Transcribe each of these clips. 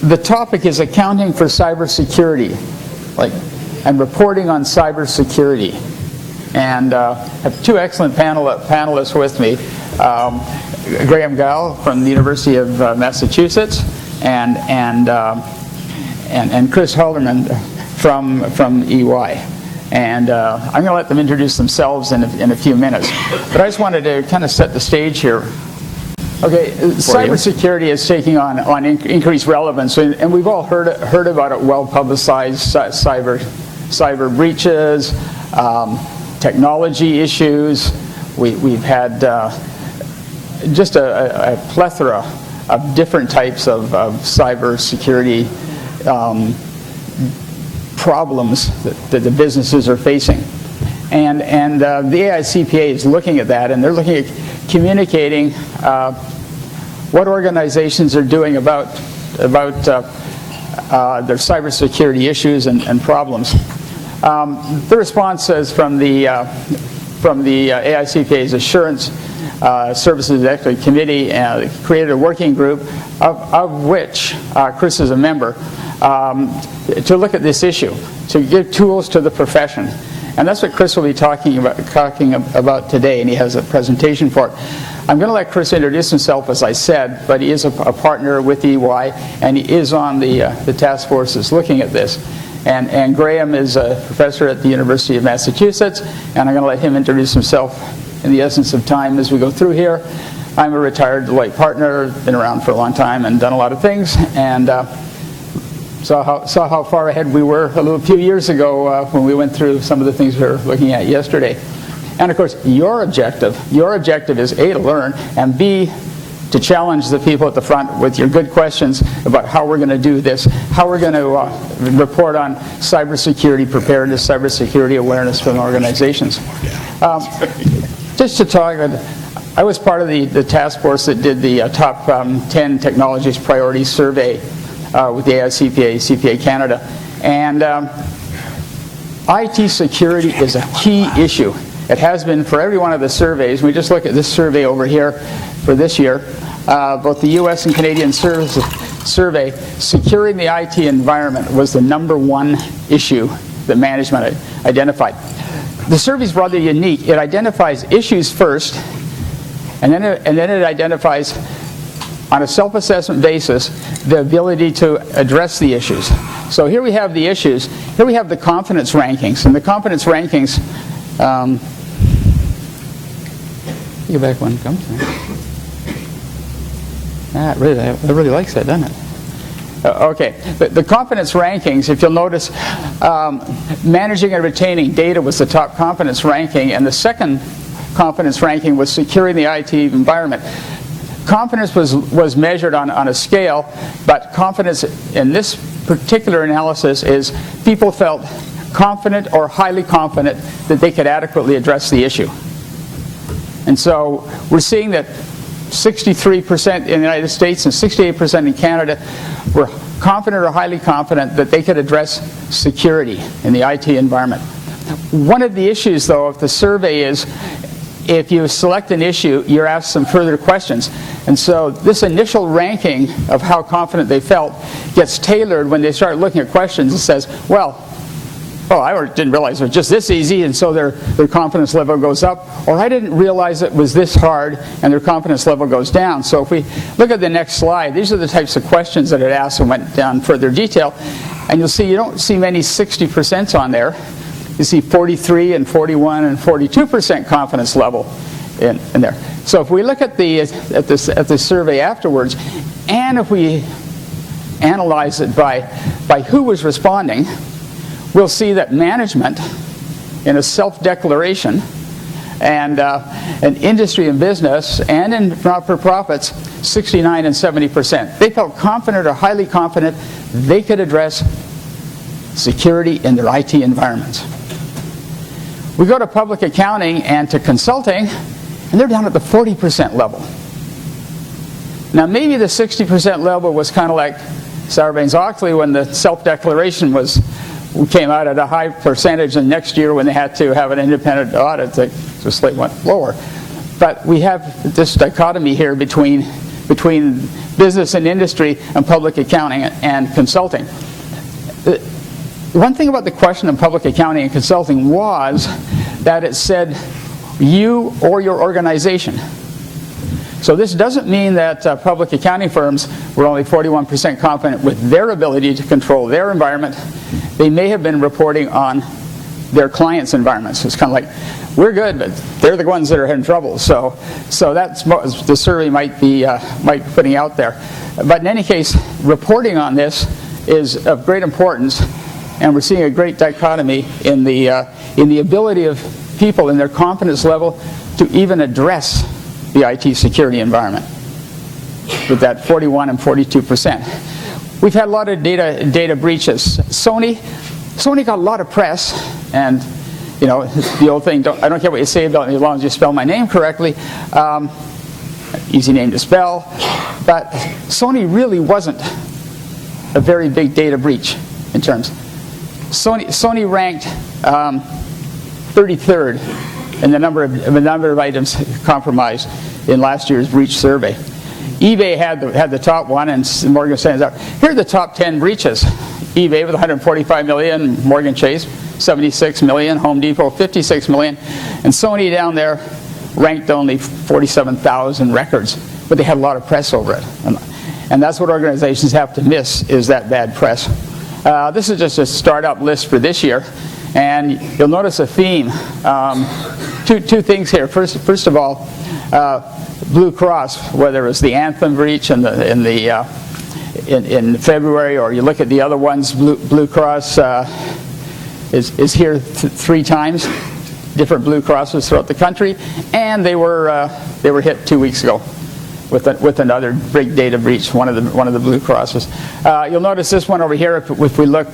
The topic is accounting for cybersecurity, and reporting on cybersecurity. And I have two excellent panelists with me. Graham Gall from the University of Massachusetts, and Chris Halderman from EY. And I'm going to let them introduce themselves in a few minutes. But I just wanted to kind of set the stage here. Okay, cybersecurity is taking on increased relevance, and we've all heard about it, well-publicized cyber breaches, technology issues. We've had just a plethora of different types of cybersecurity problems that the businesses are facing. And the AICPA is looking at that, and they're looking at communicating what organizations are doing about their cybersecurity issues and problems. The response is from the AICPA's Assurance Services Executive Committee created a working group of which Chris is a member to look at this issue, to give tools to the profession. And that's what Chris will be talking about today, and he has a presentation for it. I'm going to let Chris introduce himself, as I said, but he is a partner with EY, and he is on the task force that's looking at this. And Graham is a professor at the University of Massachusetts, and I'm going to let him introduce himself in the essence of time as we go through here. I'm a retired Deloitte partner, been around for a long time and done a lot of things, and saw how far ahead we were a few years ago when we went through some of the things we were looking at yesterday. And of course, your objective is A, to learn, and B, to challenge the people at the front with your good questions about how we're going to do this, how we're going to report on cybersecurity preparedness, cybersecurity awareness from organizations. Just to talk, I was part of the task force that did the top 10 technologies priority survey with the AICPA, CPA Canada. And IT security is a key issue. It has been for every one of the surveys. We just look at this survey over here for this year. Both the US and Canadian survey, securing the IT environment was the #1 issue that management identified. The survey is rather unique. It identifies issues first, and then it identifies, on a self-assessment basis, the ability to address the issues. So here we have the issues. Here we have the confidence rankings. And the confidence rankings, go back one comes. It really likes that, doesn't it? Okay, the confidence rankings, if you'll notice, managing and retaining data was the top confidence ranking, and the second confidence ranking was securing the IT environment. Confidence was measured on a scale, but confidence in this particular analysis is people felt confident or highly confident that they could adequately address the issue. And so we're seeing that 63% in the United States and 68% in Canada were confident or highly confident that they could address security in the IT environment. One of the issues, though, of the survey is if you select an issue, you're asked some further questions. And so this initial ranking of how confident they felt gets tailored when they start looking at questions. It says, well, I didn't realize it was just this easy, and so their confidence level goes up. Or I didn't realize it was this hard, and their confidence level goes down. So if we look at the next slide, these are the types of questions that it asked and went down further detail. And you'll see you don't see many 60% on there. You see 43 and 41 and 42% confidence level in there. So if we look at the survey afterwards, and if we analyze it by who was responding, we'll see that management, in a self-declaration, and industry and business, and in not-for-profits, 69 and 70%. They felt confident or highly confident they could address security in their IT environments. We go to public accounting and to consulting, and they're down at the 40% level. Now maybe the 60% level was kind of like Sarbanes-Oxley when the self-declaration came out at a high percentage, and next year when they had to have an independent audit, the slate went lower. But we have this dichotomy here between between business and industry and public accounting and consulting. One thing about the question of public accounting and consulting was that it said you or your organization. So this doesn't mean that public accounting firms were only 41% confident with their ability to control their environment. They may have been reporting on their clients' environments. It's kind of like, we're good, but they're the ones that are in trouble. So that's what the survey might be putting out there. But in any case, reporting on this is of great importance, and we're seeing a great dichotomy in the ability of people in their confidence level to even address the IT security environment, with that 41 and 42%. We've had a lot of data breaches. Sony got a lot of press, and you know, the old thing, I don't care what you say about me as long as you spell my name correctly. Easy name to spell. But Sony really wasn't a very big data breach in terms. Sony ranked 33rd in the number of items compromised in last year's breach survey. eBay had the top one, and Morgan Stanley's out. Here are the top 10 breaches. eBay with 145 million, Morgan Chase 76 million, Home Depot 56 million, and Sony down there ranked only 47,000 records, but they had a lot of press over it. And that's what organizations have to miss, is that bad press. This is just a startup list for this year, and you'll notice a theme. Two things here. First of all, Blue Cross, whether it was the Anthem breach in February, or you look at the other ones, Blue Cross is here 3 times, different Blue Crosses throughout the country, and they were hit 2 weeks ago with another big data breach, one of the Blue Crosses. You'll notice this one over here. If we look,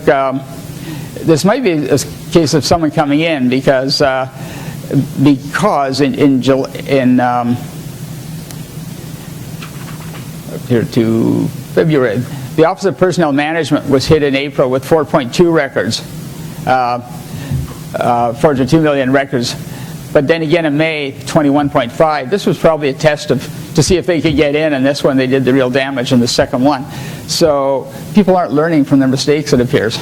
this might be a case of someone coming in because up here to February, the Office of Personnel Management was hit in April with 4.2 records, 4.2 million records. But then again in May, 21.5. This was probably a test to see if they could get in, and this one they did the real damage in the second one. So people aren't learning from their mistakes, it appears.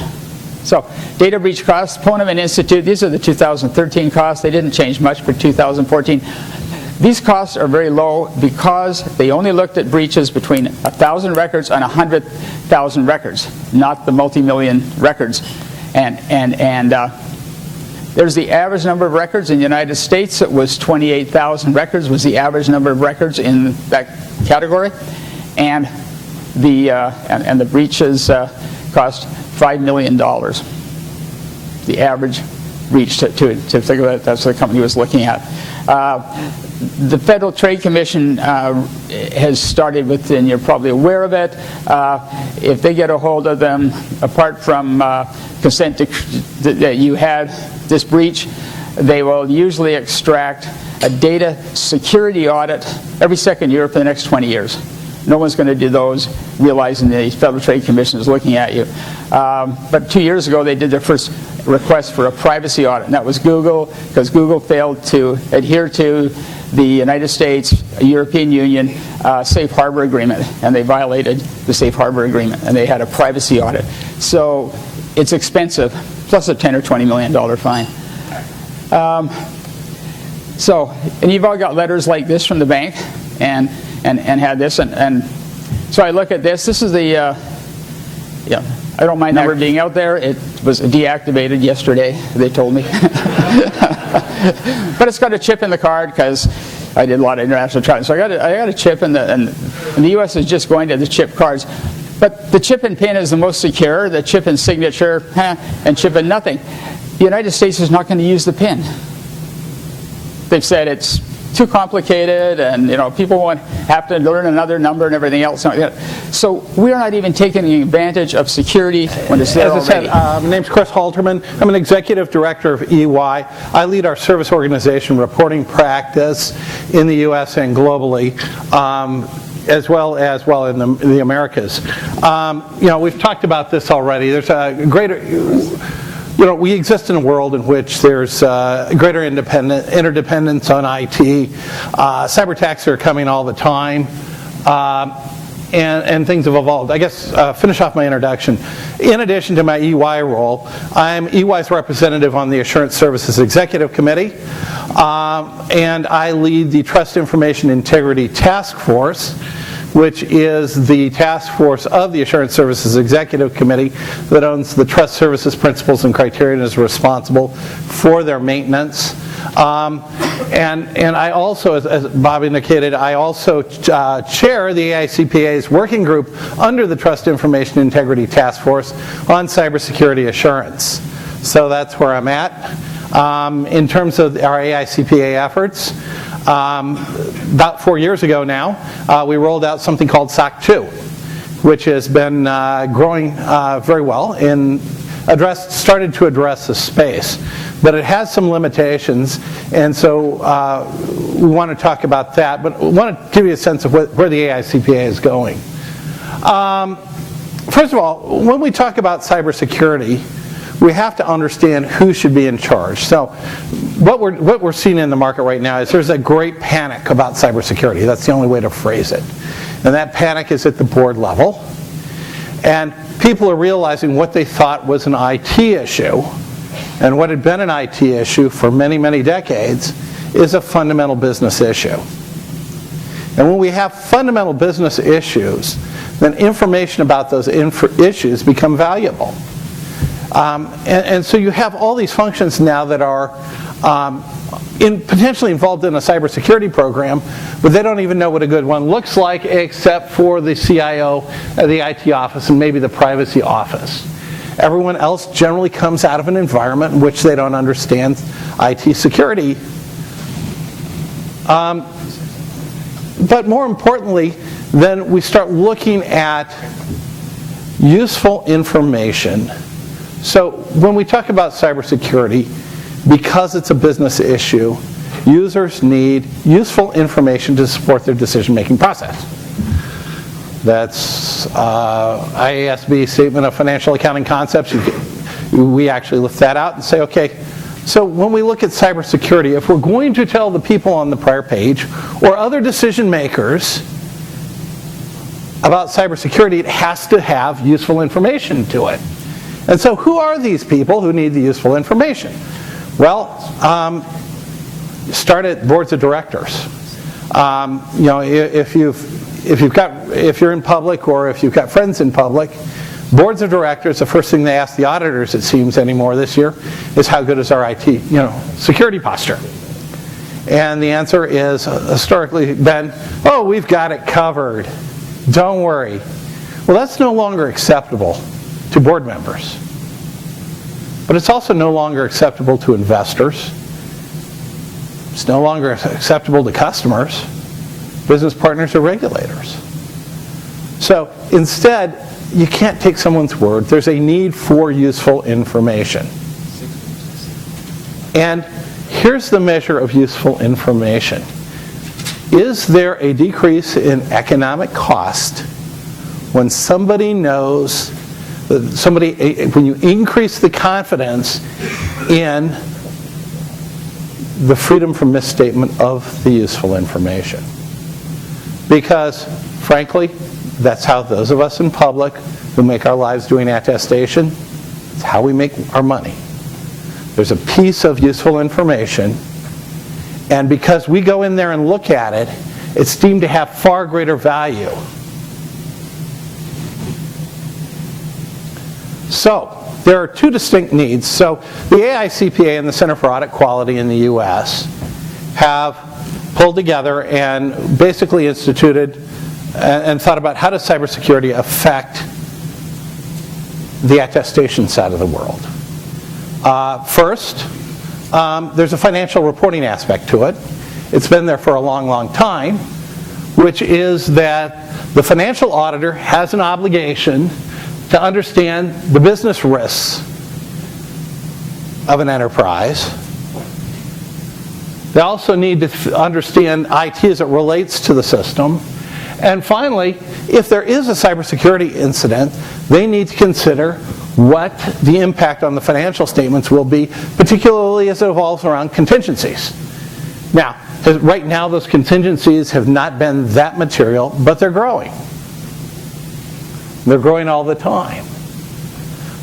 So data breach costs, Poneman Institute, these are the 2013 costs. They didn't change much for 2014. These costs are very low because they only looked at breaches between 1,000 records and 100,000 records, not the multi-million records. And there's the average number of records in the United States. It was 28,000 records was the average number of records in that category, and the breaches cost $5 million. The average breach to think about it, that's what the company was looking at. The Federal Trade Commission has started with, and you're probably aware of it, if they get a hold of them, apart from consent that you had this breach, they will usually extract a data security audit every second year for the next 20 years. No one's going to do those, realizing the Federal Trade Commission is looking at you. But 2 years ago, they did their first request for a privacy audit, and that was Google, because Google failed to adhere to the United States, European Union Safe Harbor Agreement, and they violated the Safe Harbor Agreement, and they had a privacy audit. So it's expensive, plus a $10 or $20 million fine. And you've all got letters like this from the bank, and had this, and so I look at this. This is the, I don't mind number being out there. It was deactivated yesterday, they told me. But it's got a chip in the card because I did a lot of international travel. So I got a chip, and the U.S. is just going to the chip cards. But the chip and PIN is the most secure. The chip and signature, and chip and nothing. The United States is not going to use the PIN. They've said it's too complicated, and people won't have to learn another number and everything else. So we're not even taking advantage of security when it's there already. As I said, my name's Chris Halterman. I'm an executive director of EY. I lead our service organization reporting practice in the U.S. and globally, as well in the Americas. We've talked about this already. There's a greater. We exist in a world in which there's greater interdependence on IT. Cyber attacks are coming all the time. And things have evolved. I guess finish off my introduction. In addition to my EY role, I'm EY's representative on the Assurance Services Executive Committee, and I lead the Trust Information Integrity Task Force, which is the task force of the Assurance Services Executive Committee that owns the trust services principles and criteria and is responsible for their maintenance. And I also, as Bob indicated, I also chair the AICPA's working group under the Trust Information Integrity Task Force on cybersecurity assurance. So that's where I'm at. In terms of our AICPA efforts, about 4 years ago now, we rolled out something called SOC 2, which has been growing very well and started to address the space. But it has some limitations, and so we want to talk about that, but we want to give you a sense of where the AICPA is going. First of all, when we talk about cybersecurity, we have to understand who should be in charge. So what we're seeing in the market right now is there's a great panic about cybersecurity. That's the only way to phrase it. And that panic is at the board level. And people are realizing what they thought was an IT issue, and what had been an IT issue for many, many decades, is a fundamental business issue. And when we have fundamental business issues, then information about those issues become valuable. And so you have all these functions now that are potentially involved in a cybersecurity program, but they don't even know what a good one looks like except for the CIO, the IT office, and maybe the privacy office. Everyone else generally comes out of an environment in which they don't understand IT security. But more importantly, then we start looking at useful information. So when we talk about cybersecurity, because it's a business issue, users need useful information to support their decision-making process. That's IASB Statement of Financial Accounting Concepts. We actually lift that out and say, okay, so when we look at cybersecurity, if we're going to tell the people on the prior page or other decision makers about cybersecurity, it has to have useful information to it. And so who are these people who need the useful information? Well, start at boards of directors. If you're in public or if you've got friends in public, boards of directors, the first thing they ask the auditors, it seems anymore this year, is how good is our IT, security posture? And the answer is historically been, oh, we've got it covered. Don't worry. Well, that's no longer acceptable to board members. But it's also no longer acceptable to investors. It's no longer acceptable to customers, business partners, or regulators. So instead, you can't take someone's word. There's a need for useful information. And here's the measure of useful information. Is there a decrease in economic cost when somebody knows, when you increase the confidence in the freedom from misstatement of the useful information? Because, frankly, that's how those of us in public who make our lives doing attestation, it's how we make our money. There's a piece of useful information, and because we go in there and look at it, it's deemed to have far greater value. So, there are two distinct needs. So, the AICPA and the Center for Audit Quality in the U.S. have pulled together and basically instituted and thought about how does cybersecurity affect the attestation side of the world. First, there's a financial reporting aspect to it. It's been there for a long, long time, which is that the financial auditor has an obligation to understand the business risks of an enterprise. They also need to understand IT as it relates to the system. And finally, if there is a cybersecurity incident, they need to consider what the impact on the financial statements will be, particularly as it evolves around contingencies. Now, Right now, those contingencies have not been that material, but they're growing. They're growing all the time.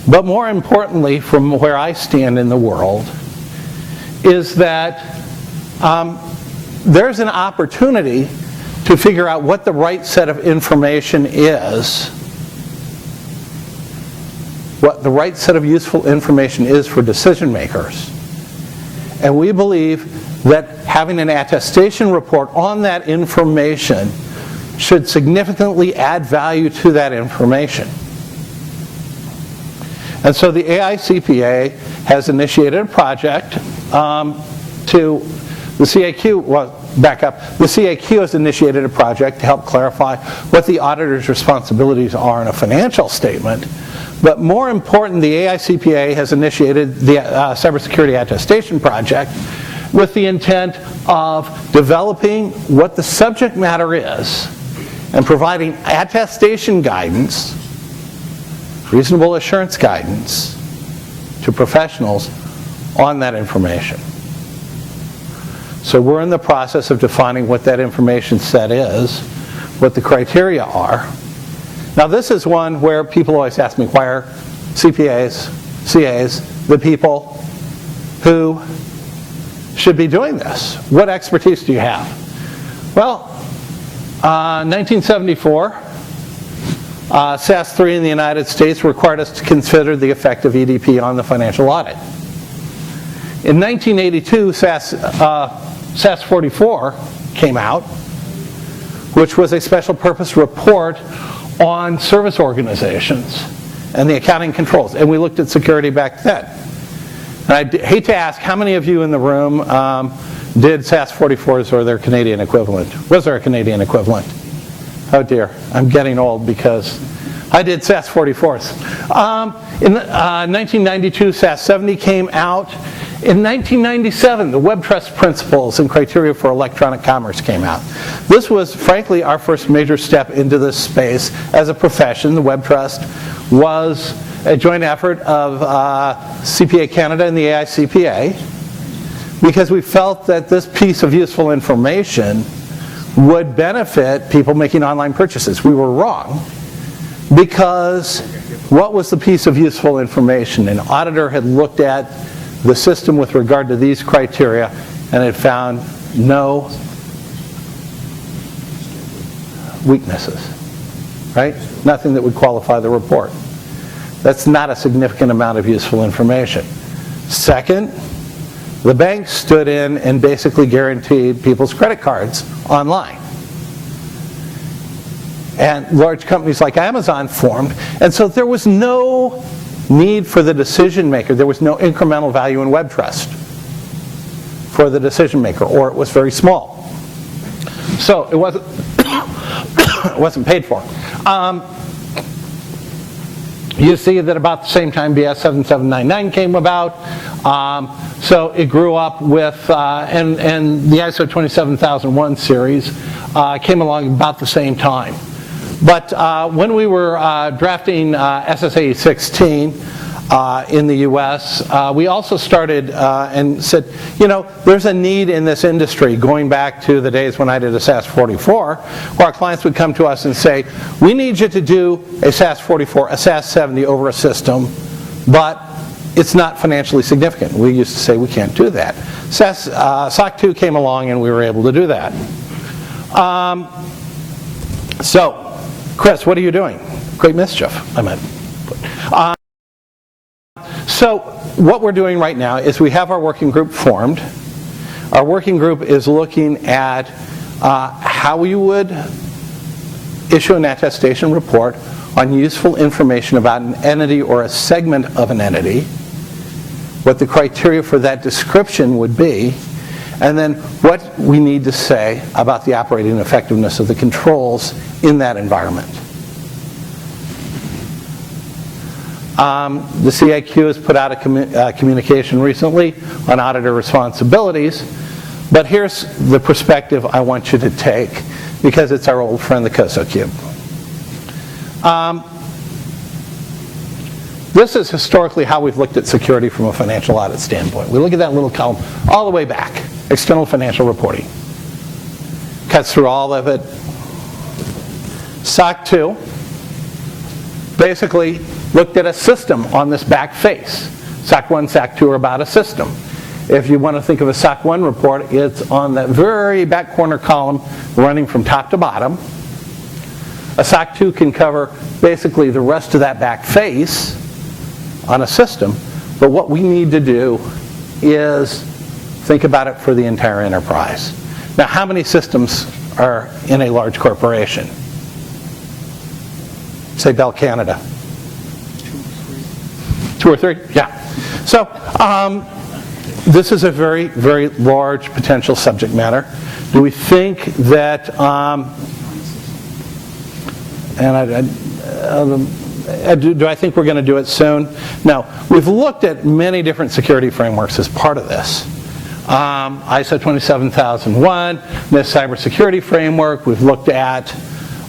But more importantly, from where I stand in the world, is that there's an opportunity to figure out what the right set of information is, what the right set of useful information is for decision makers. And we believe that having an attestation report on that information should significantly add value to that information. And so the AICPA has initiated a project to the CAQ, well, back up. The CAQ has initiated a project to help clarify what the auditor's responsibilities are in a financial statement. But more important, the AICPA has initiated the Cybersecurity Attestation project with the intent of developing what the subject matter is and providing attestation guidance, reasonable assurance guidance to professionals on that information. So we're in the process of defining what that information set is, what the criteria are. Now this is one where people always ask me, why are CPAs, CAs, the people who should be doing this? What expertise do you have? Well, 1974, SAS 3 in the United States required us to consider the effect of EDP on the financial audit. In 1982, SAS 44 came out, which was a special purpose report on service organizations and the accounting controls. And we looked at security back then. And I hate to ask, how many of you in the room did SAS 44s or their Canadian equivalent? Was there a Canadian equivalent? Oh dear, I'm getting old because I did SAS 44s. In 1992, SAS 70 came out. In 1997, the Web Trust Principles and Criteria for Electronic Commerce came out. This was, frankly, our first major step into this space as a profession. The Web Trust was a joint effort of CPA Canada and the AICPA because we felt that this piece of useful information would benefit people making online purchases. We were wrong because what was the piece of useful information? An auditor had looked at the system with regard to these criteria and had found no weaknesses, right? Nothing that would qualify the report. That's not a significant amount of useful information. Second, the bank stood in and basically guaranteed people's credit cards online. And large companies like Amazon formed, and so there was no need for the decision maker. There was no incremental value in Web Trust for the decision maker, or it was very small. So it wasn't, it wasn't paid for. You see that about the same time BS 7799 came about. So it grew up with, and the ISO 27001 series came along about the same time. But when we were drafting SSA 16 in the US, we also started and said, you know, there's a need in this industry, going back to the days when I did a SAS 44, where our clients would come to us and say, we need you to do a SAS 44, a SAS 70 over a system, but it's not financially significant. We used to say we can't do that. SOC 2 came along and we were able to do that. So, Chris, what are you doing? Great mischief, I meant. So what we're doing right now is we have our working group formed. Our working group is looking at how you would issue an attestation report on useful information about an entity or a segment of an entity, what the criteria for that description would be, and then what we need to say about the operating effectiveness of the controls in that environment. The CIQ has put out a communication recently on auditor responsibilities, but here's the perspective I want you to take, because it's our old friend the COSO cube. This is historically how we've looked at security from a financial audit standpoint. We look at that little column all the way back, external financial reporting. cuts through all of it. SOC 2 basically looked at a system on this back face. SOC 1, SOC 2 are about a system. If you want to think of a SOC 1 report, it's on that very back corner column running from top to bottom. A SOC 2 can cover basically the rest of that back face on a system, but what we need to do is think about it for the entire enterprise. Now, how many systems are in a large corporation? Say Bell Canada. 2 or 3? Yeah. So, this is a very, very large potential subject matter. Do we think that, do I think we're going to do it soon? No. We've looked at many different security frameworks as part of this. ISO 27001, NIST Cybersecurity Framework. We've looked at,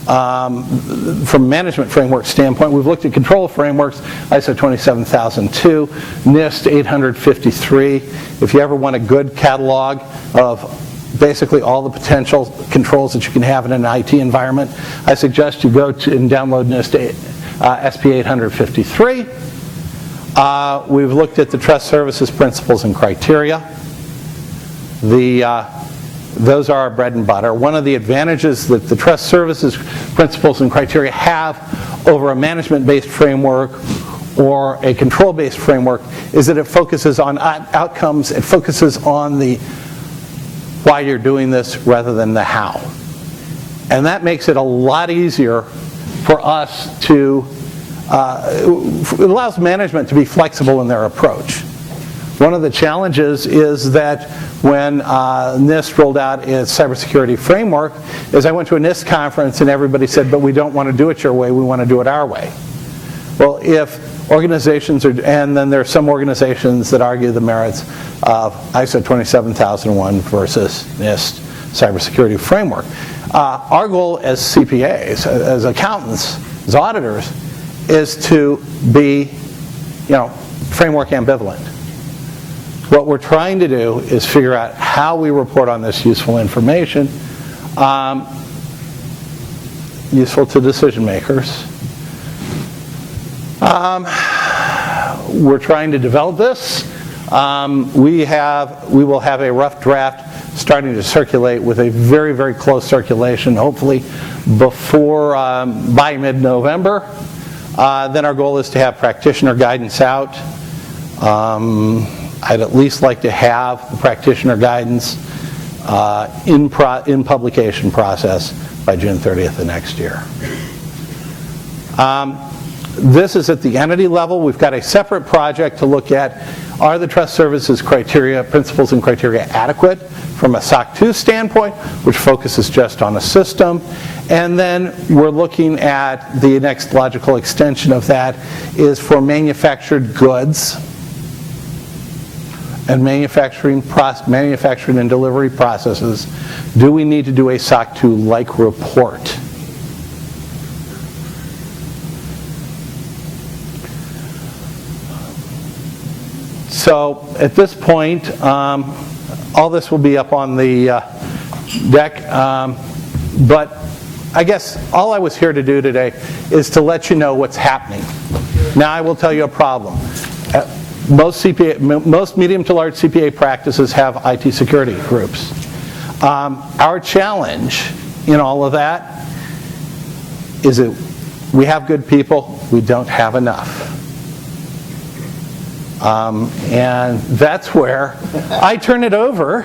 from a management framework standpoint, we've looked at control frameworks, ISO 27002, NIST 853. If you ever want a good catalog of basically all the potential controls that you can have in an IT environment, I suggest you go to and download NIST SP 853. We've looked at the trust services principles and criteria. Those are our bread and butter. One of the advantages that the trust services principles and criteria have over a management-based framework or a control-based framework is that it focuses on outcomes. It focuses on the why you're doing this rather than the how. And that makes it a lot easier for us to, it allows management to be flexible in their approach. One of the challenges is that when NIST rolled out its cybersecurity framework, is I went to a NIST conference and everybody said, but we don't want to do it your way, we want to do it our way. Well, if organizations are, and then there are some organizations that argue the merits of ISO 27001 versus NIST cybersecurity framework. Our goal as CPAs, as accountants, as auditors, is to be, framework ambivalent. What we're trying to do is figure out how we report on this useful information, useful to decision makers. We're trying to develop this. We will have a rough draft starting to circulate with a very, very close circulation, hopefully before, by mid-November. Then our goal is to have practitioner guidance out. I'd at least like to have the practitioner guidance in publication process by June 30th of next year. This is at the entity level. We've got a separate project to look at, are the trust services criteria, principles and criteria adequate from a SOC 2 standpoint, which focuses just on a system. And then we're looking at the next logical extension of that is for manufactured goods and manufacturing and delivery processes. Do we need to do a SOC 2-like report? So at this point, all this will be up on the deck, but I guess all I was here to do today is to let you know what's happening. Now I will tell you a problem. Most medium to large CPA practices have IT security groups. Our challenge in all of that is that we have good people, we don't have enough. And that's where I turn it over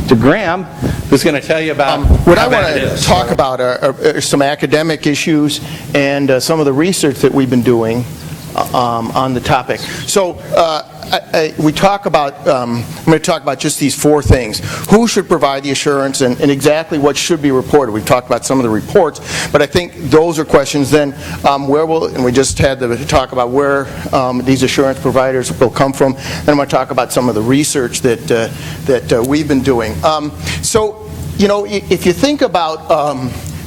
to Graham, who's going to tell you about what I want to talk about are some academic issues and some of the research that we've been doing on the topic. So we talk about, I'm going to talk about just these 4 things. Who should provide the assurance and exactly what should be reported. We've talked about some of the reports, but I think those are questions. Then and we just had to talk about where these assurance providers will come from. Then I'm going to talk about some of the research that we've been doing. So, if you think about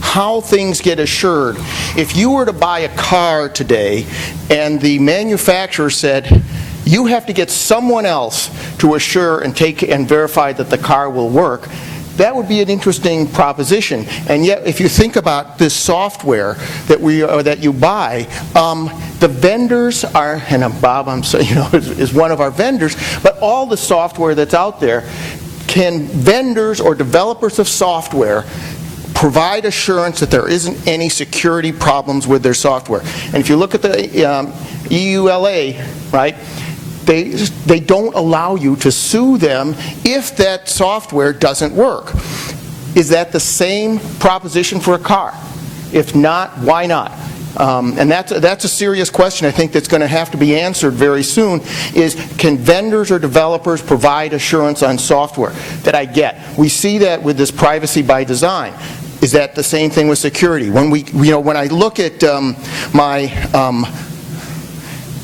how things get assured, if you were to buy a car today and the manufacturer said, you have to get someone else to assure and take and verify that the car will work. That would be an interesting proposition. And yet, if you think about this software that you buy, the vendors are, and Bob, is one of our vendors, but all the software that's out there, can vendors or developers of software provide assurance that there isn't any security problems with their software? And if you look at the EULA, right, they don't allow you to sue them if that software doesn't work. Is that the same proposition for a car? If not, why not? And that's a serious question I think that's going to have to be answered very soon, is can vendors or developers provide assurance on software? That I get. We see that with this privacy by design. Is that the same thing with security? When I look at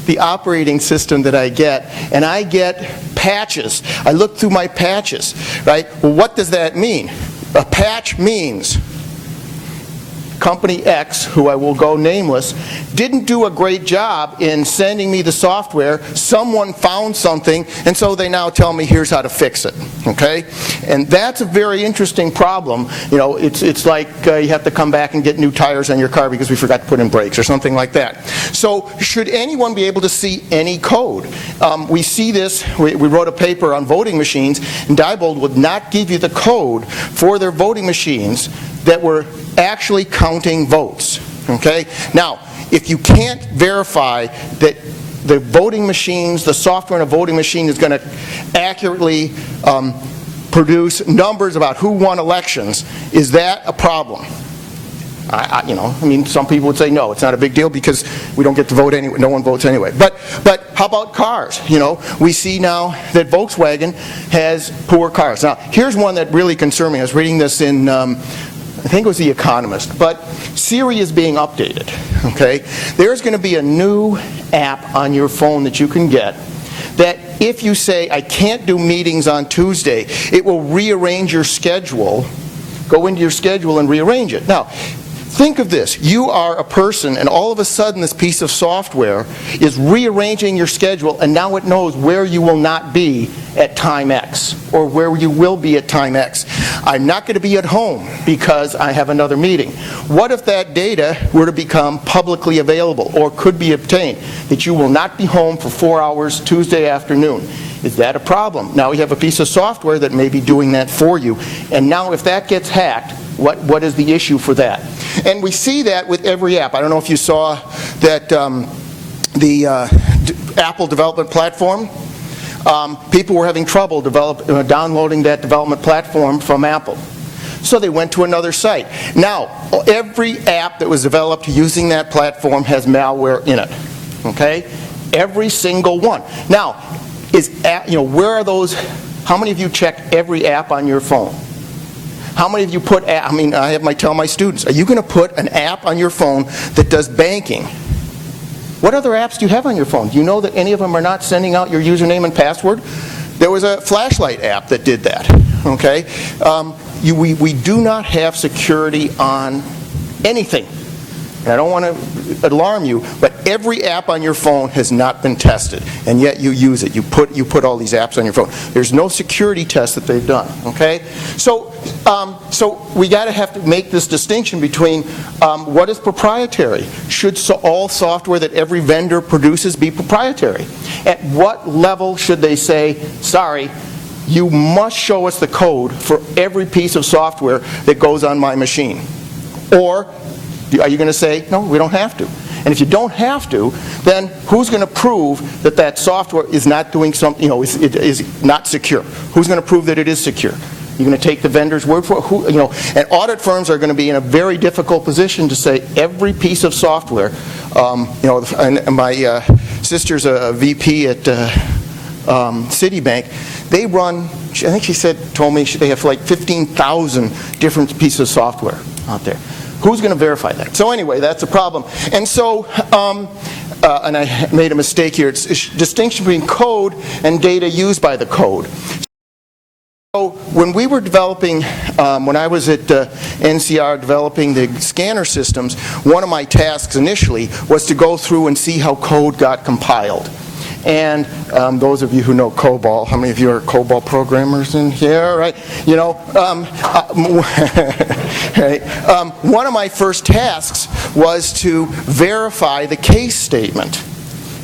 the operating system that I get, and I get patches. I look through my patches, right? Well, what does that mean? A patch means Company X, who I will go nameless, didn't do a great job in sending me the software. Someone found something, and so they now tell me here's how to fix it. Okay? And that's a very interesting problem. It's like you have to come back and get new tires on your car because we forgot to put in brakes or something like that. So should anyone be able to see any code? We see this, we wrote a paper on voting machines, and Diebold would not give you the code for their voting machines that were actually counting votes. Okay? Now, if you can't verify that the voting machines, the software in a voting machine is going to accurately produce numbers about who won elections, is that a problem? Some people would say no, it's not a big deal because we don't get to vote anyway, no one votes anyway. But how about cars? We see now that Volkswagen has poor cars. Now, here's one that really concerned me. I was reading this in I think it was The Economist, but Siri is being updated, okay? There's going to be a new app on your phone that you can get that if you say, I can't do meetings on Tuesday, it will rearrange your schedule, go into your schedule and rearrange it. Now, think of this. You are a person, and all of a sudden this piece of software is rearranging your schedule, and now it knows where you will not be at time X, or where you will be at time X. I'm not going to be at home because I have another meeting. What if that data were to become publicly available, or could be obtained, that you will not be home for 4 hours Tuesday afternoon? Is that a problem? Now we have a piece of software that may be doing that for you, and now if that gets hacked, what is the issue for that? And we see that with every app. I don't know if you saw that the Apple development platform, people were having trouble downloading that development platform from Apple. So they went to another site. Now, every app that was developed using that platform has malware in it. Okay? Every single one. Now, where are those? How many of you check every app on your phone? How many of you I tell my students, are you going to put an app on your phone that does banking? What other apps do you have on your phone? Do you know that any of them are not sending out your username and password? There was a flashlight app that did that. Okay? We do not have security on anything. And I don't want to alarm you, but every app on your phone has not been tested, and yet you use it. You put all these apps on your phone. There's no security test that they've done. Okay, so we got to have to make this distinction between what is proprietary. Should all software that every vendor produces be proprietary? At what level should they say, sorry, you must show us the code for every piece of software that goes on my machine? Or are you going to say, no, we don't have to? And if you don't have to, then who's going to prove that that software is not doing something, it is not secure? Who's going to prove that it is secure? You're going to take the vendor's word for it? And audit firms are going to be in a very difficult position to say every piece of software. And my sister's a VP at Citibank. They run, I think told me they have like 15,000 different pieces of software out there. Who's going to verify that? So anyway, that's a problem. And so, and I made a mistake here. It's a distinction between code and data used by the code. So when we were developing, when I was at NCR developing the scanner systems, one of my tasks initially was to go through and see how code got compiled. And those of you who know COBOL, how many of you are COBOL programmers in here, right? You know, right? One of my first tasks was to verify the case statement.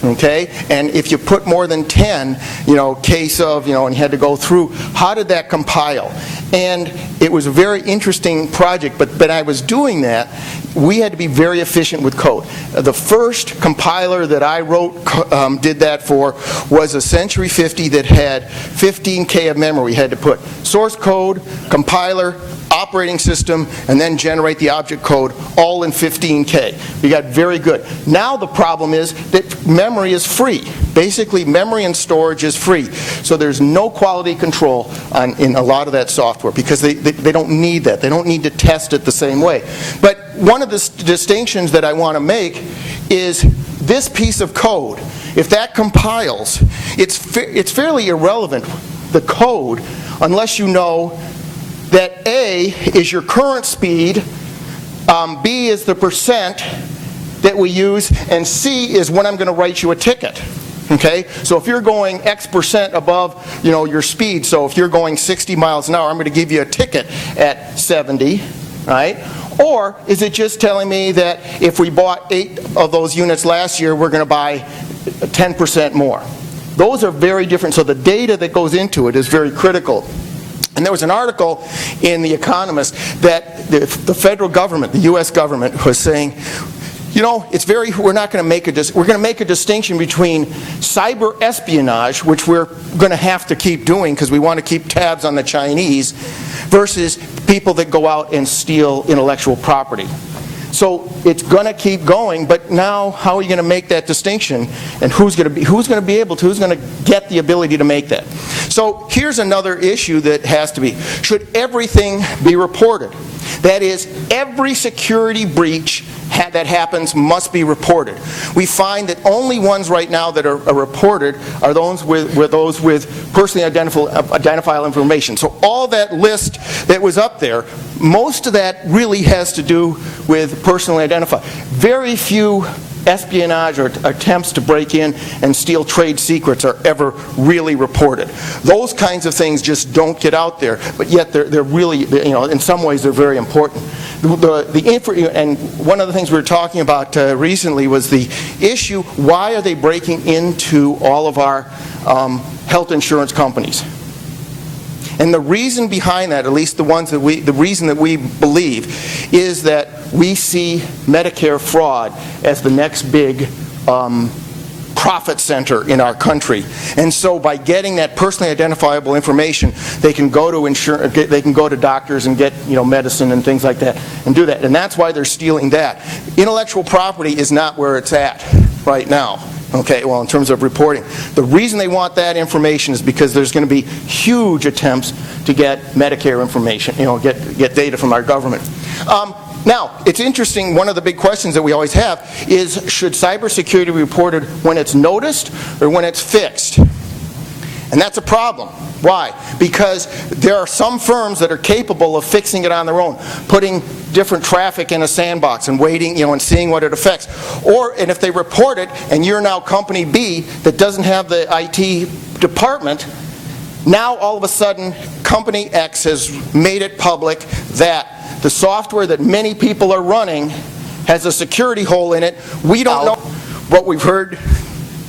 Okay, and if you put more than 10, you know, case of, you know, and you had to go through, how did that compile? And it was a very interesting project, but I was doing that, we had to be very efficient with code. The first compiler that I wrote, did that for, was a Century 50 that had 15K of memory. We had to put source code, compiler, operating system, and then generate the object code all in 15K. We got very good. Now the problem is that memory is free. Basically, memory and storage is free. So there's no quality control in a lot of that software because they don't need that. They don't need to test it the same way. But one of the distinctions that I want to make is this piece of code. If that compiles, it's fairly irrelevant, the code, unless you know that A is your current speed, B is the percent that we use, and C is when I'm going to write you a ticket. Okay? So if you're going X percent above, you know, your speed, so if you're going 60 miles an hour, I'm going to give you a ticket at 70, right? Or is it just telling me that if we bought 8 of those units last year, we're going to buy 10% more? Those are very different. So the data that goes into it is very critical. And there was an article in The Economist that the federal government, the U.S. government, was saying, you know, we're not going to make we're going to make a distinction between cyber espionage, which we're going to have to keep doing because we want to keep tabs on the Chinese, versus people that go out and steal intellectual property. So it's going to keep going, but now how are you going to make that distinction? And who's going to get the ability to make that? So here's another issue that has to be. Should everything be reported? That is, every security breach that happens must be reported. We find that only ones right now that are reported are those with personally identifiable information. So all that list that was up there, most of that really has to do with personally identified. Very few espionage or attempts to break in and steal trade secrets are ever really reported. Those kinds of things just don't get out there, but yet they're really, you know, in some ways they're very important. And one of the things we were talking about recently was the issue, why are they breaking into all of our health insurance companies? And the reason behind that, at least the reason that we believe, is that we see Medicare fraud as the next big profit center in our country. And so by getting that personally identifiable information, they can go to doctors and get, you know, medicine and things like that and do that. And that's why they're stealing that. Intellectual property is not where it's at right now. Okay, well, in terms of reporting. The reason they want that information is because there's going to be huge attempts to get Medicare information, you know, get data from our government. Now, it's interesting, one of the big questions that we always have is, should cybersecurity be reported when it's noticed or when it's fixed? And that's a problem. Why? Because there are some firms that are capable of fixing it on their own, putting different traffic in a sandbox and waiting, you know, and seeing what it affects. And if they report it and you're now company B that doesn't have the IT department, now all of a sudden company X has made it public that the software that many people are running has a security hole in it. We don't know what we've heard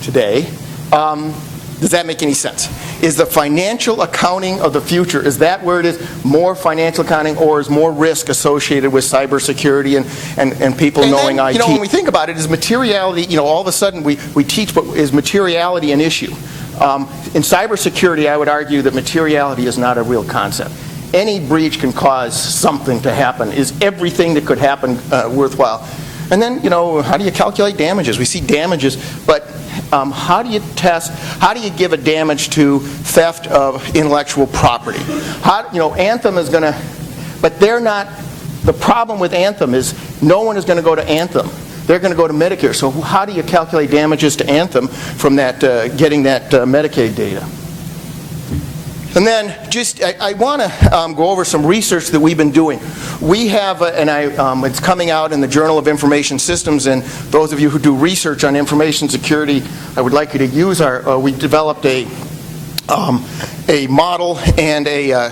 today. Does that make any sense? Is the financial accounting of the future, is that where it is, more financial accounting, or is more risk associated with cybersecurity and people knowing IT? You know, when we think about it, is materiality, you know, all of a sudden we teach, but is materiality an issue? In cybersecurity, I would argue that materiality is not a real concept. Any breach can cause something to happen. Is everything that could happen worthwhile? And then, you know, how do you calculate damages? We see damages, but how do you give a damage to theft of intellectual property? Anthem is going to, but they're not, the problem with Anthem is no one is going to go to Anthem. They're going to go to Medicare. So how do you calculate damages to Anthem from that, getting that Medicaid data? And then just, I want to go over some research that we've been doing. We have, it's coming out in the Journal of Information Systems, and those of you who do research on information security, I would like you to use we developed a model and a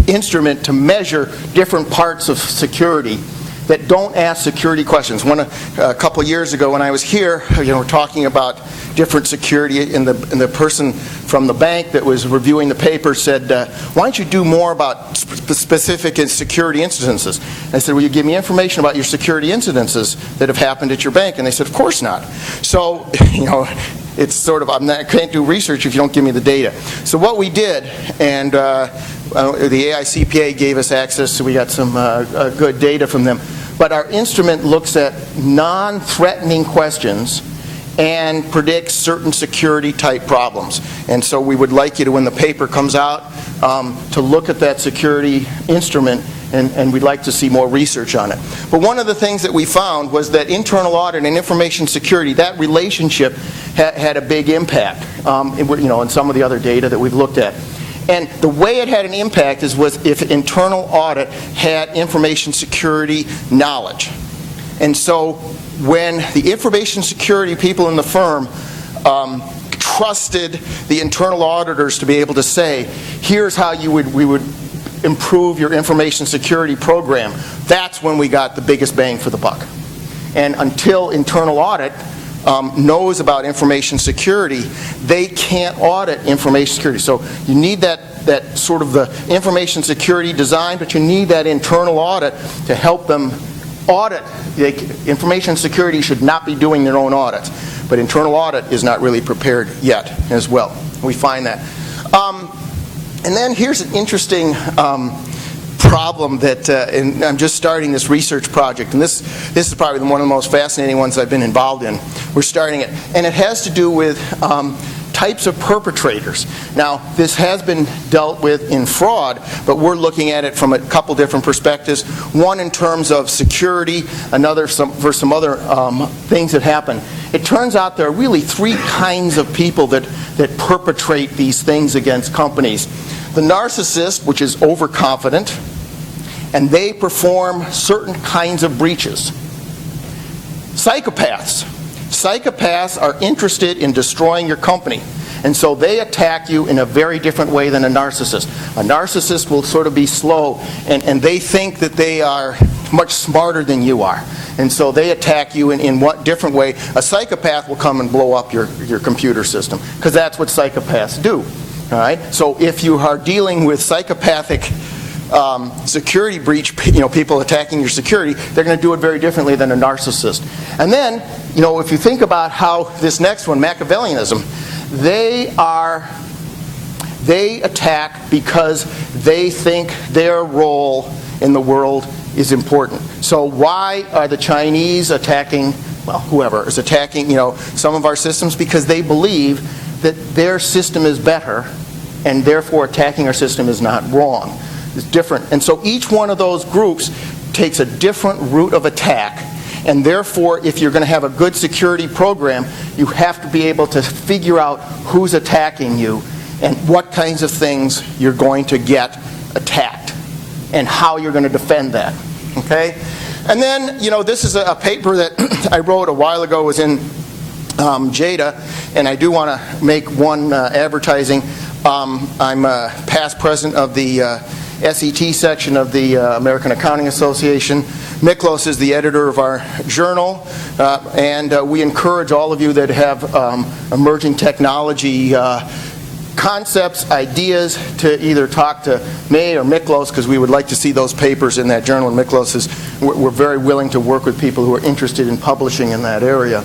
instrument to measure different parts of security that don't ask security questions. A couple years ago when I was here, we're talking about different security, and the person from the bank that was reviewing the paper said, why don't you do more about specific security incidences? And I said, will you give me information about your security incidences that have happened at your bank? And they said, of course not. So, it's sort of, I can't do research if you don't give me the data. So what we did, and the AICPA gave us access, so we got some good data from them. But our instrument looks at non-threatening questions and predicts certain security type problems. And so we would like you to, when the paper comes out, to look at that security instrument, and we'd like to see more research on it. But one of the things that we found was that internal audit and information security, that relationship had a big impact in some of the other data that we've looked at. And the way it had an impact was if internal audit had information security knowledge. And so when the information security people in the firm trusted the internal auditors to be able to say, here's how we would improve your information security program, that's when we got the biggest bang for the buck. And until internal audit knows about information security, they can't audit information security. So you need that sort of the information security design, but you need that internal audit to help them audit. Information security should not be doing their own audits, but internal audit is not really prepared yet as well. We find that. And then here's an interesting problem that, and I'm just starting this research project, and this is probably one of the most fascinating ones I've been involved in. We're starting it, and it has to do with types of perpetrators. Now, this has been dealt with in fraud, but we're looking at it from a couple different perspectives. One in terms of security, another for some other things that happen. It turns out there are really three kinds of people that perpetrate these things against companies. The narcissist, which is overconfident, and they perform certain kinds of breaches. Psychopaths. Psychopaths are interested in destroying your company, and so they attack you in a very different way than a narcissist. A narcissist will sort of be slow, and they think that they are much smarter than you are, and so they attack you in what different way. A psychopath will come and blow up your computer system, because that's what psychopaths do. All right? So if you are dealing with psychopathic security breach, people attacking your security, they're going to do it very differently than a narcissist. And then, if you think about how this next one, Machiavellianism, they attack because they think their role in the world is important. So why are the Chinese attacking, well, whoever is attacking, some of our systems? Because they believe that their system is better, and therefore attacking our system is not wrong. It's different. And so each one of those groups takes a different route of attack, and therefore if you're going to have a good security program, you have to be able to figure out who's attacking you and what kinds of things you're going to get attacked and how you're going to defend that. Okay? And then, this is a paper that I wrote a while ago. It was in JADA, and I do want to make one advertising. I'm past president of the SET section of the American Accounting Association. Miklos is the editor of our journal, and we encourage all of you that have emerging technology concepts, ideas, to either talk to me or Miklos, because we would like to see those papers in that journal. And Miklos we're very willing to work with people who are interested in publishing in that area.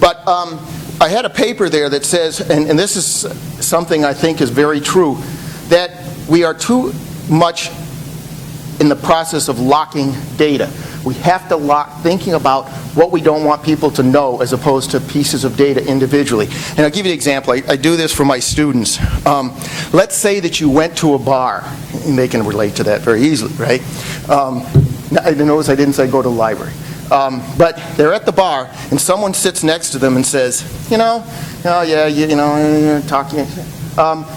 But I had a paper there that says, and this is something I think is very true, that we are too much in the process of locking data. We have to lock thinking about what we don't want people to know as opposed to pieces of data individually. And I'll give you an example. I do this for my students. Let's say that you went to a bar, and they can relate to that very easily, right? Notice I didn't say go to the library. But they're at the bar, and someone sits next to them and says, talking.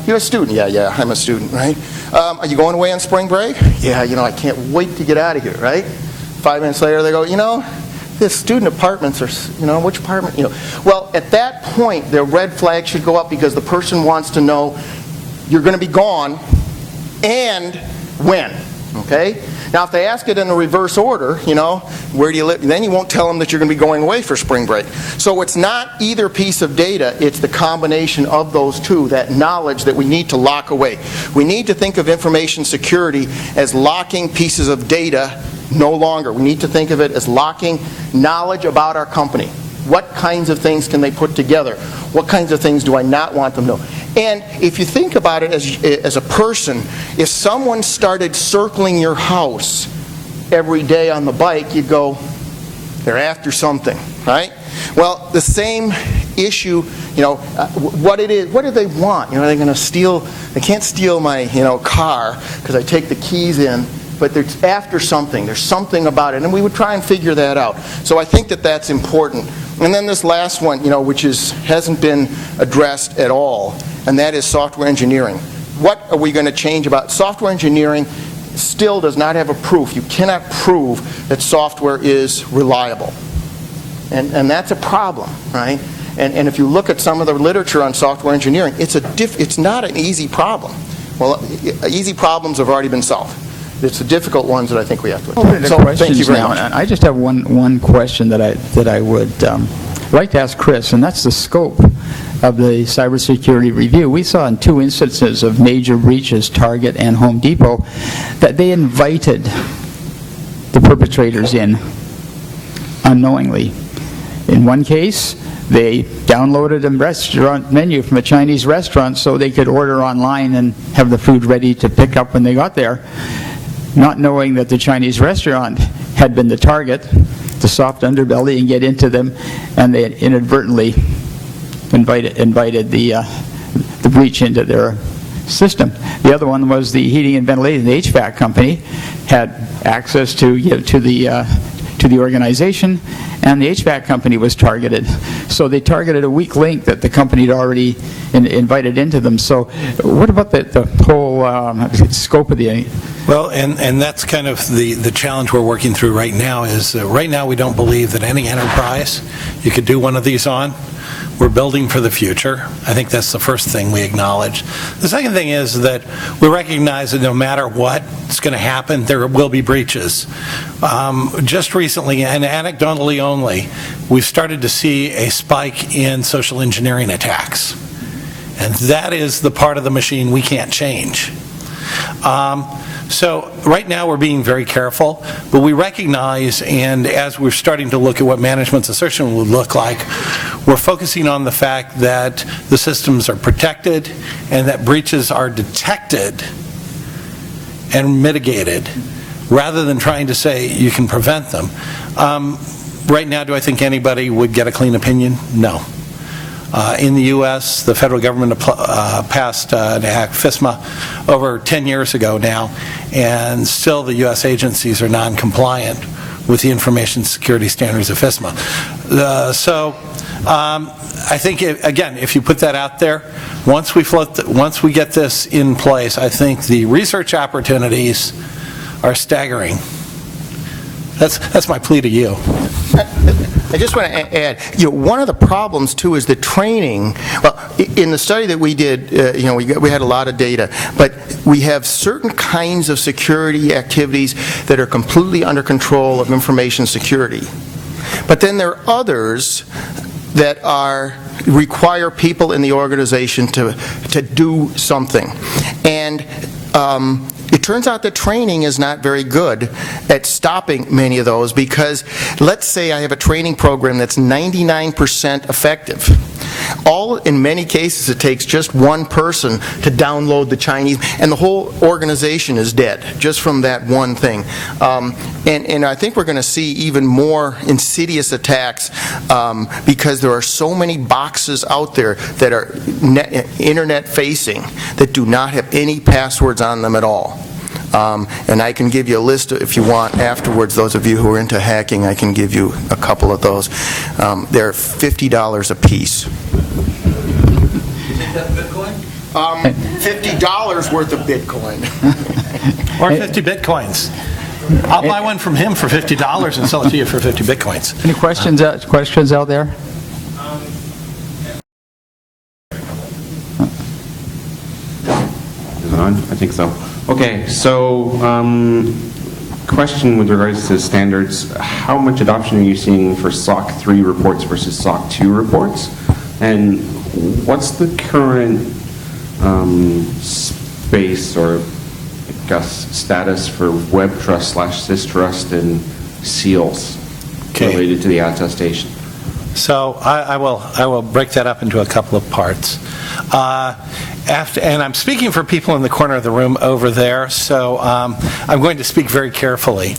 You're a student? Yeah, I'm a student, right? Are you going away on spring break? Yeah, I can't wait to get out of here, right? 5 minutes later, they go, the student apartments are, which apartment, Well, at that point, their red flag should go up because the person wants to know you're going to be gone and when, okay? Now, if they ask it in a reverse order, where do you live, then you won't tell them that you're going to be going away for spring break. So it's not either piece of data, it's the combination of those two, that knowledge that we need to lock away. We need to think of information security as locking pieces of data no longer. We need to think of it as locking knowledge about our company. What kinds of things can they put together? What kinds of things do I not want them to know? And if you think about it as a person, if someone started circling your house every day on the bike, you'd go, they're after something, right? Well, the same issue, what it is, what do they want? Are they going to steal, they can't steal my, car because I take the keys in, but they're after something. There's something about it, and we would try and figure that out. So I think that that's important. And then this last one, which hasn't been addressed at all, and that is software engineering. What are we going to change about software engineering? Still does not have a proof. You cannot prove that software is reliable, and that's a problem, right? And if you look at some of the literature on software engineering, it's not an easy problem. Well, easy problems have already been solved. It's the difficult ones that I think we have to address. So thank you very much. I just have one question that I would like to ask Chris, and that's the scope of the cybersecurity review. We saw in 2 instances of major breaches, Target and Home Depot, that they invited the perpetrators in unknowingly. In one case, they downloaded a restaurant menu from a Chinese restaurant so they could order online and have the food ready to pick up when they got there, not knowing that the Chinese restaurant had been the target, the soft underbelly, and get into them, and they had inadvertently invited the breach into their system. The other one was the heating and ventilation. The HVAC company had access to the organization, and the HVAC company was targeted. So they targeted a weak link that the company had already invited into them. So what about the whole scope of the... Well, and that's kind of the challenge we're working through right now is right now we don't believe that any enterprise you could do one of these on. We're building for the future. I think that's the first thing we acknowledge. The second thing is that we recognize that no matter what's going to happen, there will be breaches. Just recently, and anecdotally only, we've started to see a spike in social engineering attacks. And that is the part of the machine we can't change. So right now we're being very careful, but we recognize, and as we're starting to look at what management's assertion would look like, we're focusing on the fact that the systems are protected and that breaches are detected and mitigated, rather than trying to say you can prevent them. Right now, do I think anybody would get a clean opinion? No. In the U.S., the federal government passed an act, FISMA, over 10 years ago now, and still the U.S. agencies are non-compliant with the information security standards of FISMA. I think, again, if you put that out there, once we get this in place, I think the research opportunities are staggering. That's my plea to you. I just want to add, one of the problems too is the training. Well, in the study that we did, we had a lot of data, but we have certain kinds of security activities that are completely under control of information security. But then there are others that require people in the organization to do something. And it turns out that training is not very good at stopping many of those, because let's say I have a training program that's 99% effective. In many cases, it takes just one person to download the Chinese, and the whole organization is dead just from that one thing. And I think we're going to see even more insidious attacks because there are so many boxes out there that are internet-facing that do not have any passwords on them at all. And I can give you a list if you want afterwards. Those of you who are into hacking, I can give you a couple of those. They're $50 a piece. You think that's Bitcoin? $50 worth of Bitcoin. Or 50 Bitcoins. I'll buy one from him for $50 and sell it to you for 50 Bitcoins. Any questions out there? Is it on? I think so. Okay, so question with regards to standards, how much adoption are you seeing for SOC 3 reports versus SOC 2 reports? And what's the current space or, I guess, status for web trust / sys trust and seals related to the attestation? So I will break that up into a couple of parts. And I'm speaking for people in the corner of the room over there, so I'm going to speak very carefully.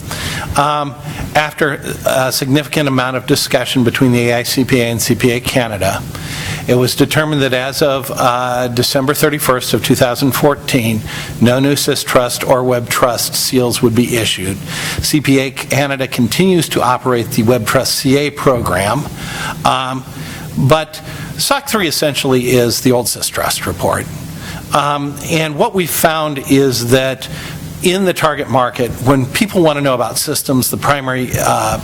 After a significant amount of discussion between the AICPA and CPA Canada, it was determined that as of December 31st of 2014, no new sys trust or web trust seals would be issued. CPA Canada continues to operate the Web Trust CA program, but SOC 3 essentially is the old sys trust report. And what we found is that in the target market, when people want to know about systems, the primary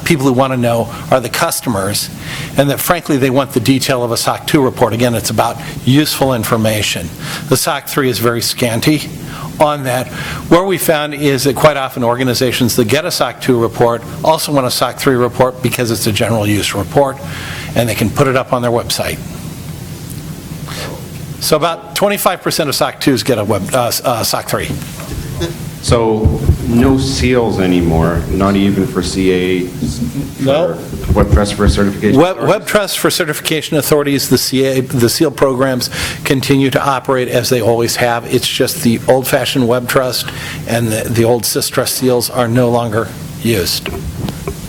people who want to know are the customers, and that frankly they want the detail of a SOC 2 report. Again, it's about useful information. The SOC 3 is very scanty on that. Where we found is that quite often organizations that get a SOC 2 report also want a SOC 3 report because it's a general use report, and they can put it up on their website. So about 25% of SOC 2s get a SOC 3. So no seals anymore, not even for CA? No. Web Trust for certification? Web Trust for certification authorities, the seal programs continue to operate as they always have. It's just the old-fashioned Web Trust and the old sys trust seals are no longer used.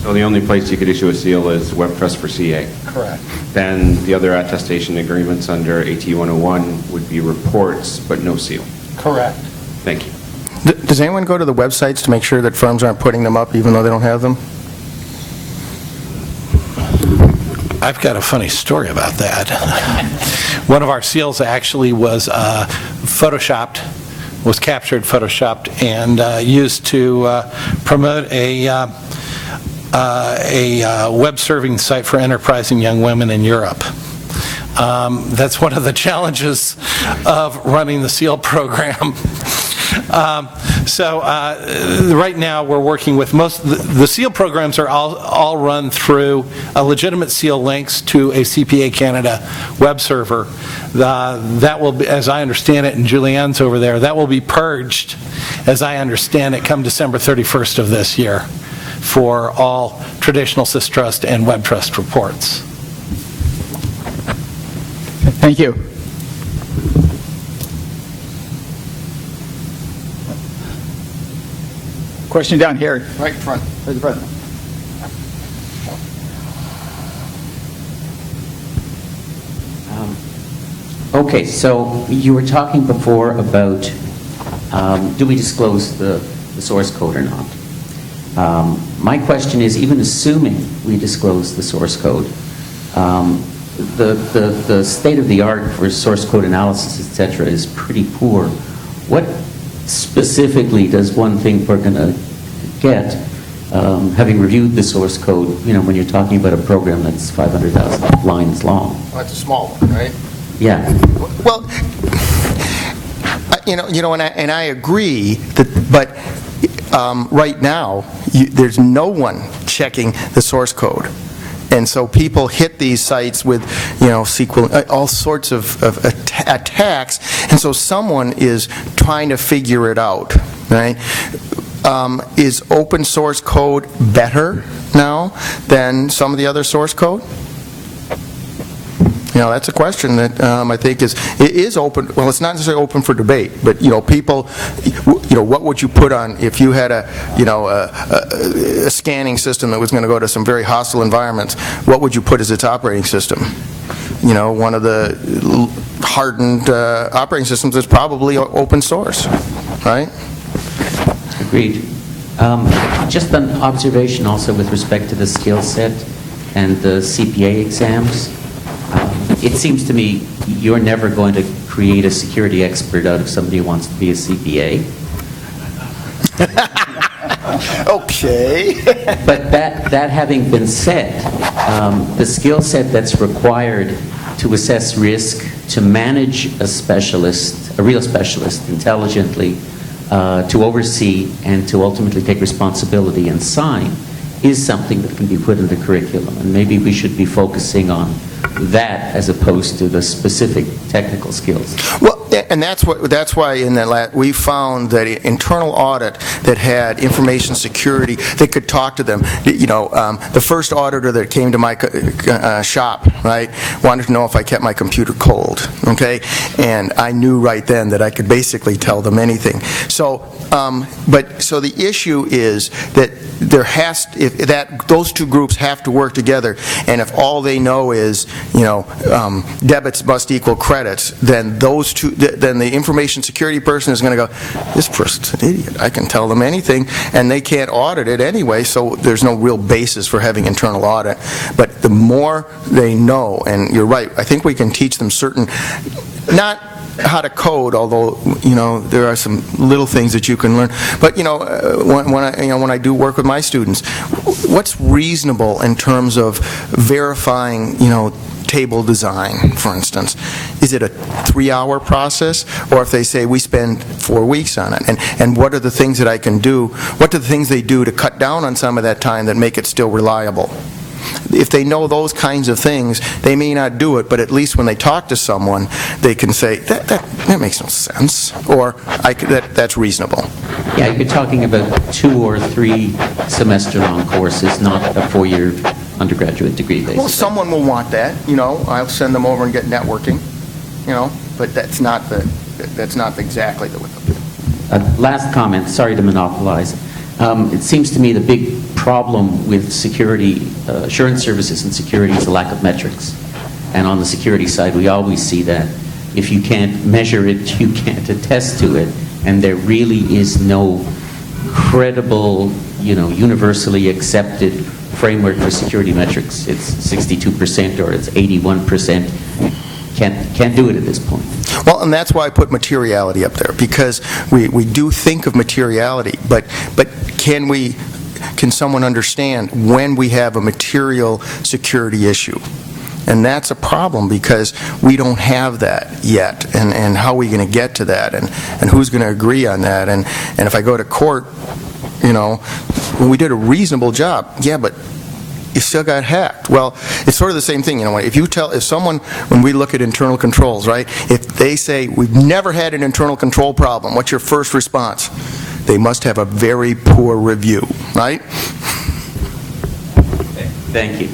So the only place you could issue a seal is Web Trust for CA? Correct. Then the other attestation agreements under AT 101 would be reports, but no seal? Correct. Thank you. Does anyone go to the websites to make sure that firms aren't putting them up even though they don't have them? I've got a funny story about that. One of our seals actually was photoshopped, was captured, photoshopped, and used to promote a web serving site for enterprising young women in Europe. That's one of the challenges of running the SEAL program. So right now we're working with the SEAL programs are all run through legitimate SEAL links to a CPA Canada web server. That will be, as I understand it, and Julianne's over there, that will be purged, as I understand it, come December 31st of this year for all traditional sys trust and web trust reports. Thank you. Question down here, right in front. Right in front. Okay, so you were talking before about do we disclose the source code or not? My question is, even assuming we disclose the source code, the state of the art for source code analysis, etc., is pretty poor. What specifically does one think we're going to get, having reviewed the source code, when you're talking about a program that's 500,000 lines long? Well, that's a small one, right? Yeah. Well, and I agree that, but right now there's no one checking the source code. And so people hit these sites with, SQL, all sorts of attacks, and so someone is trying to figure it out, right? Is open source code better now than some of the other source code? That's a question that I think is open. Well, it's not necessarily open for debate, but people, what would you put on if you had a scanning system that was going to go to some very hostile environments? What would you put as its operating system? One of the hardened operating systems is probably open source, right? Agreed. Just an observation also with respect to the skill set and the CPA exams. It seems to me you're never going to create a security expert out of somebody who wants to be a CPA. Okay. But that having been said, the skill set that's required to assess risk, to manage a specialist, a real specialist, intelligently, to oversee and to ultimately take responsibility and sign, is something that can be put in the curriculum. And maybe we should be focusing on that as opposed to the specific technical skills. Well, and that's why in that we found that internal audit that had information security that could talk to them. You know, the first auditor that came to my shop, right, wanted to know if I kept my computer cold. Okay, and I knew right then that I could basically tell them anything. So, so the issue is that there has those two groups have to work together, and if all they know is, you know, debits must equal credits, then then the information security person is going to go, this person's an idiot, I can tell them anything, and they can't audit it anyway, so there's no real basis for having internal audit. But the more they know, and you're right, I think we can teach them certain, not how to code, although, you know, there are some little things that you can learn. But, you know, when I do work with my students, what's reasonable in terms of verifying, you know, table design, for instance? Is it a 3-hour process, or if they say we spend 4 weeks on it? And what are the things that I can do? What are the things they do to cut down on some of that time that make it still reliable? If they know those kinds of things, they may not do it, but at least when they talk to someone, they can say, that makes no sense, or that's reasonable. Yeah, you're talking about 2 or 3 semester-long courses, not a 4-year undergraduate degree, basically. Well, someone will want that, you know. I'll send them over and get networking, you know, but that's not exactly the way to do it. Last comment, sorry to monopolize. It seems to me the big problem with security, assurance services and security is the lack of metrics. And on the security side, we always see that. If you can't measure it, you can't attest to it. And there really is no credible, you know, universally accepted framework for security metrics. It's 62% or it's 81%. Can't do it at this point. Well, and that's why I put materiality up there, because we do think of materiality, but can someone understand when we have a material security issue? And that's a problem, because we don't have that yet. And how are we going to get to that? And who's going to agree on that? And if I go to court, you know, well, we did a reasonable job. Yeah, but you still got hacked. Well, it's sort of the same thing, you know. If someone, when we look at internal controls, right, if they say, we've never had an internal control problem, what's your first response? They must have a very poor review, right? Thank you.